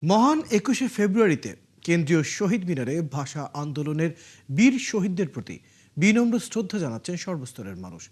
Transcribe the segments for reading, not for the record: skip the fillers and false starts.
মহান ২১শে ফেব্রুয়ারিতে কেন্দ্রীয় শহীদ মিনারে ভাষা আন্দোলনের বীর শহীদদের প্রতি বিনম্র শ্রদ্ধা জানাচ্ছেন সর্বস্তরের মানুষ।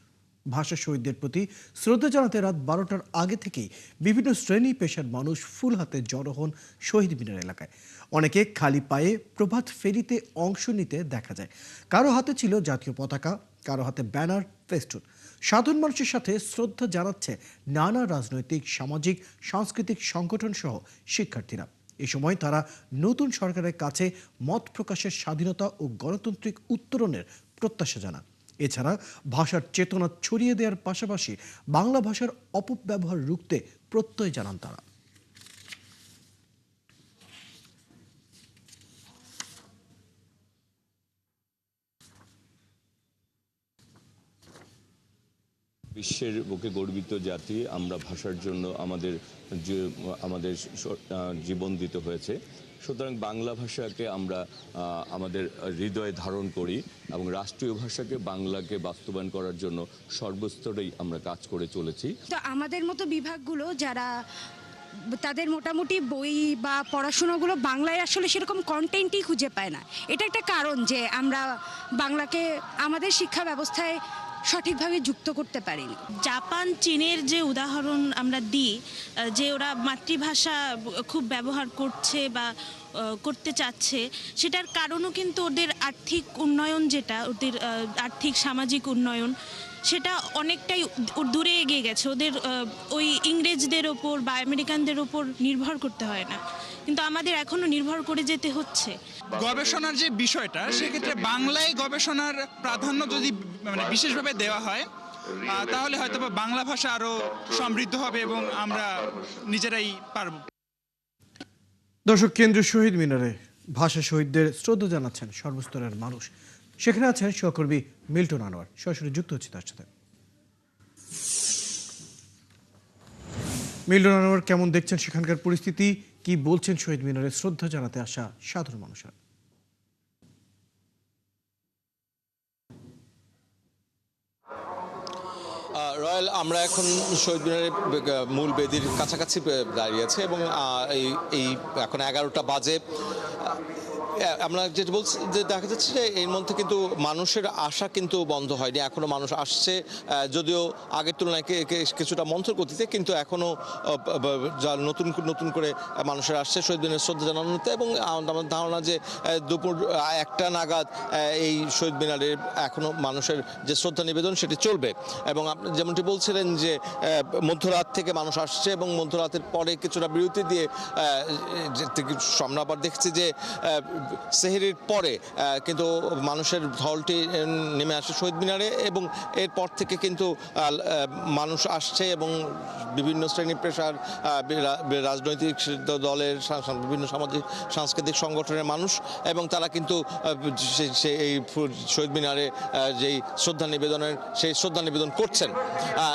ভাষা শহীদদের প্রতি শ্রদ্ধা জানাতে রাত ১২টার আগে থেকেই বিভিন্ন শ্রেণী পেশার মানুষ ফুল হাতে জড়ো হন শহীদ মিনার এলাকায়। অনেকে খালি পায়ে প্রভাত ফেরিতে অংশ নিতে দেখা যায়। কারো হাতে ছিল জাতীয় পতাকা, কারো হাতে ব্যানার, ফেস্টুন। সাধারণ মানুষের সাথে শ্রদ্ধা জানাচ্ছে নানা রাজনৈতিক, সামাজিক, সাংস্কৃতিক সংগঠন সহ শিক্ষার্থীরা। এ সময় তারা নতুন সরকারের কাছে মত প্রকাশের স্বাধীনতা ও গণতান্ত্রিক উত্তরণের প্রত্যাশা জানান। এছাড়া ভাষার চেতনা ছড়িয়ে দেওয়ার পাশাপাশি বাংলা ভাষার অপব্যবহার রুখতে প্রত্যয় জানান তারা। বিশ্বের বুকে গর্বিত জাতি আমরা, ভাষার জন্য আমাদের জীবন দিতে হয়েছে। সুতরাং বাংলা ভাষাকে আমরা আমাদের হৃদয়ে ধারণ করি এবং রাষ্ট্রীয় ভাষাকে, বাংলাকে বাস্তবায়ন করার জন্য সর্বস্তরেই আমরা কাজ করে চলেছি। তো আমাদের মতো বিভাগগুলো যারা তাদের মোটামুটি বই বা পড়াশোনাগুলো বাংলায় আসলে সেরকম কন্টেন্টই খুঁজে পায় না। এটা একটা কারণ যে আমরা বাংলাকে আমাদের শিক্ষা ব্যবস্থায় সঠিকভাবে যুক্ত করতে পারিনি। জাপান, চীনের যে উদাহরণ আমরা দিই, যে ওরা মাতৃভাষা খুব ব্যবহার করছে বা করতে চাচ্ছে, সেটার কারণও কিন্তু ওদের আর্থিক উন্নয়ন, যেটা ওদের আর্থিক সামাজিক উন্নয়ন, সেটা অনেকটাই দূরে এগিয়ে গেছে। ওদের ওই ইংরেজদের ওপর বা আমেরিকানদের ওপর নির্ভর করতে হয় না, কিন্তু আমাদের এখনো নির্ভর করে যেতে হচ্ছে। গবেষণার যে বিষয়টা, সেক্ষেত্রে বাংলায় গবেষণার প্রাধান্য যদি বিশেষভাবে দেওয়া হয়, তাহলে হয়তো বাংলা ভাষা আরো সমৃদ্ধ হবে এবং আমরা নিজেরাই পারব। দর্শক, কেন্দ্রীয় শহীদ মিনারে ভাষা শহীদদের শ্রদ্ধা জানাচ্ছেন সর্বস্তরের মানুষ। সেখানে আছেন সহকর্মী মিল্টন আনোয়ার, সরাসরি যুক্ত হচ্ছে তার সাথে। মিল্টন আনোয়ার, কেমন দেখছেন সেখানকার পরিস্থিতি? কি বলছেন শহীদ মিনারে শ্রদ্ধা জানাতে আসা সাধারণ মানুষেরা? রয়্যাল, আমরা এখন শহীদ মিনারের মূল বেদির কাছাকাছি দাঁড়িয়ে আছে এবং এই এখন 11টা বাজে। আমরা যেটা বলছি, যে দেখা যাচ্ছে যে এর মধ্যে কিন্তু মানুষের আশা কিন্তু বন্ধ হয়নি, এখনো মানুষ আসছে, যদিও আগের তুলনায় কিছুটা মন্থর গতিতে, কিন্তু এখনো নতুন করে মানুষের আসছে শহীদ মিনারে শ্রদ্ধা জানানোতে। এবং আমার ধারণা যে দুপুর 1টা নাগাদ এই শহীদ মিনারে এখনো মানুষের যে শ্রদ্ধা নিবেদন সেটি চলবে। এবং আপনি যেমনটি বলছিলেন যে মধ্যরাত থেকে মানুষ আসছে এবং মধ্যরাতের পরে কিছুটা বিরতি দিয়ে আমরা আবার দেখছি যে সেহরির পরে কিন্তু মানুষের ঢলটি নেমে আসে শহীদ মিনারে, এবং এরপর থেকে কিন্তু মানুষ আসছে এবং বিভিন্ন শ্রেণী পেশার, রাজনৈতিক দলের, বিভিন্ন সামাজিক সাংস্কৃতিক সংগঠনের মানুষ, এবং তারা কিন্তু এই শহীদ মিনারে যেই সেই শ্রদ্ধা নিবেদন করছেন।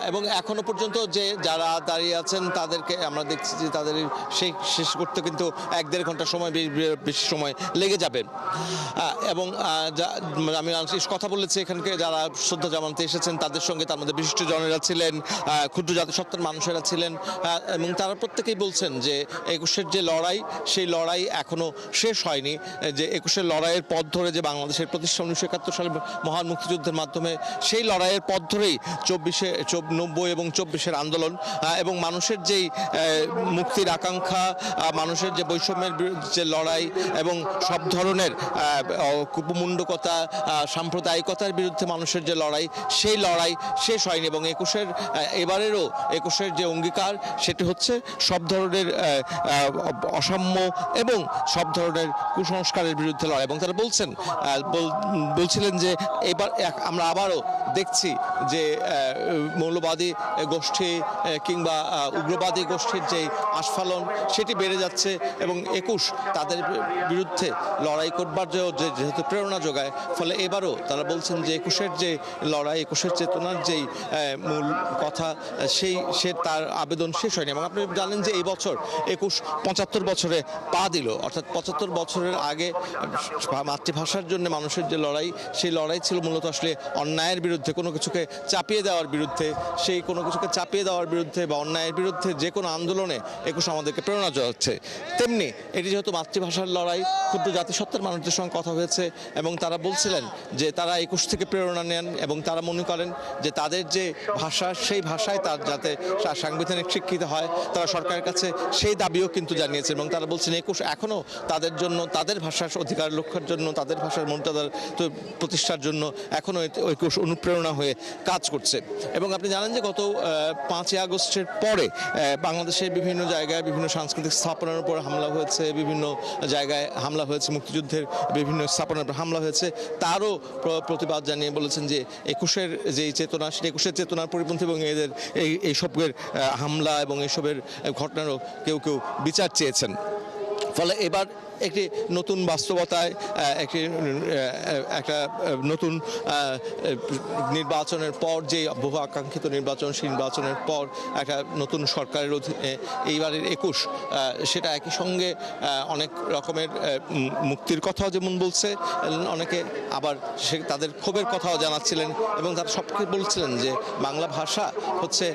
এবং এখনো পর্যন্ত যে যারা দাঁড়িয়ে আছেন তাদেরকে আমরা দেখছি যে তাদের সেই শেষ করতে কিন্তু 1-1.5 ঘন্টা সময়, বেশি সময় লেগে যাবে। এবং আমি কথা বলেছি এখানকে যারা শ্রদ্ধা জানাতে এসেছেন তাদের সঙ্গে, তার মধ্যে বিশিষ্ট জনেরা ছিলেন, ক্ষুদ্র জাতিসত্তার মানুষেরা ছিলেন, এবং তারা প্রত্যেকেই বলছেন যে 21-এর যে লড়াই, সেই লড়াই এখনো শেষ হয়নি। যে 21-এর লড়াইয়ের পথ ধরে যে বাংলাদেশের প্রতিষ্ঠা 1971 সালে মহান মুক্তিযুদ্ধের মাধ্যমে, সেই লড়াইয়ের পথ ধরেই 90 এবং 24-এর আন্দোলন, এবং মানুষের যেই মুক্তির আকাঙ্ক্ষা, মানুষের যে বৈষম্যের যে লড়াই এবং সব ধরনের কুপমুণ্ডকতা, সাম্প্রদায়িকতার বিরুদ্ধে মানুষের যে লড়াই, সেই লড়াই শেষ হয়নি। এবং এবারেরও 21-এর যে অঙ্গীকার, সেটি হচ্ছে সব ধরনের অসাম্য এবং সব ধরনের কুসংস্কারের বিরুদ্ধে লড়াই। এবং তারা বলছিলেন যে এবার আমরা আবারও দেখছি যে মৌলবাদী গোষ্ঠী কিংবা উগ্রবাদী গোষ্ঠীর যে আস্ফালন, সেটি বেড়ে যাচ্ছে এবং 21 তাদের বিরুদ্ধে লড়াই করবার যেহেতু প্রেরণা যোগায়, ফলে এবারও তারা বলছেন যে 21-এর যে লড়াই, 21-এর চেতনার যেই মূল কথা, সে তার আবেদন শেষ হয়নি। এবং আপনি জানেন যে এই বছর 21 75 বছরে পা দিল, অর্থাৎ 75 বছরের আগে মাতৃভাষার জন্য মানুষের যে লড়াই, সেই লড়াই ছিল মূলত আসলে অন্যায়ের বিরুদ্ধে, কোনো কিছুকে চাপিয়ে দেওয়ার বিরুদ্ধে। সেই কোনো কিছুকে চাপিয়ে দেওয়ার বিরুদ্ধে বা অন্যায়ের বিরুদ্ধে যে কোনো আন্দোলনে 21 আমাদেরকে প্রেরণা যোগাচ্ছে। তেমনি এটি যেহেতু মাতৃভাষার লড়াই, ক্ষুদ্র জাতিসত্তার মানুষদের সঙ্গে কথা হয়েছে এবং তারা বলছিলেন যে তারা 21 থেকে প্রেরণা নেন এবং তারা মনে করেন যে তাদের যে ভাষা, সেই ভাষায় তার যাতে সাংবিধানিক স্বীকৃতি হয়, তারা সরকারের কাছে সেই দাবিও কিন্তু জানিয়েছে। এবং তারা বলছেন 21 এখনও তাদের জন্য, তাদের ভাষার অধিকার রক্ষার জন্য, তাদের ভাষার মর্যাদার প্রতিষ্ঠার জন্য এখনও 21 অনুপ্রেরণা হয়ে কাজ করছে। এবং আপনি জানেন যে গত 5ই আগস্টের পরে বাংলাদেশের বিভিন্ন জায়গায় বিভিন্ন সাংস্কৃতিক স্থাপনার উপর হামলা হয়েছে, বিভিন্ন জায়গায় হামলা হয়েছে, মুক্তিযুদ্ধের বিভিন্ন স্থাপনার উপর হামলা হয়েছে। তারও প্রতিবাদ জানিয়ে বলেছেন যে 21-এর যেই চেতনা, সেটা 21-এর চেতনার পরিপন্থী এবং এদের এইসবের হামলা এবং এইসবের ঘটনারও কেউ কেউ বিচার চেয়েছেন। ফলে এবার একটি নতুন বাস্তবতায় একটা নতুন নির্বাচনের পর, যে বহু আকাঙ্ক্ষিত নির্বাচন, সেই নির্বাচনের পর একটা নতুন সরকারের অধীনে এইবারের 21 সেটা একই সঙ্গে অনেক রকমের মুক্তির কথাও যেমন বলছে, অনেকে আবার তাদের ক্ষোভের কথাও জানাচ্ছিলেন এবং তারা সবকে বলছিলেন যে বাংলা ভাষা হচ্ছে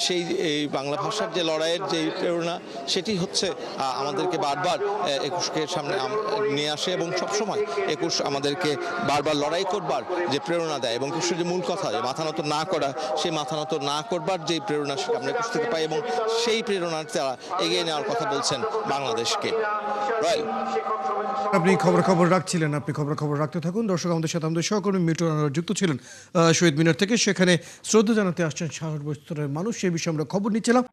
সেই বাংলা ভাষার যে লড়াইয়ের যে প্রেরণা, সেটি হচ্ছে আমাদেরকে বারবার 21-কে সামনে নিয়ে আসে এবং সবসময় 21 আমাদেরকে বারবার লড়াই করবার যে প্রেরণা দেয়। এবং 21-এর যে মূল কথা, যে মাথা নত না করা, সেই মাথা নত না করবার যে প্রেরণা, সেটা আমরা 21 থেকে পাই এবং সেই প্রেরণার তারা এগিয়ে নেওয়ার কথা বলছেন বাংলাদেশকে। আপনি খবর রাখছিলেন, আপনি খবর রাখতে থাকুন। দর্শক, আমাদের সাথে আমাদের সহকর্মী মিটন আনোয়ার যুক্ত ছিলেন শহীদ মিনার থেকে। সেখানে শ্রদ্ধা জানাতে আসছেন সর্বস্তরের মানুষ, সেই বিষয়ে আমরা খবর নিচ্ছিলাম।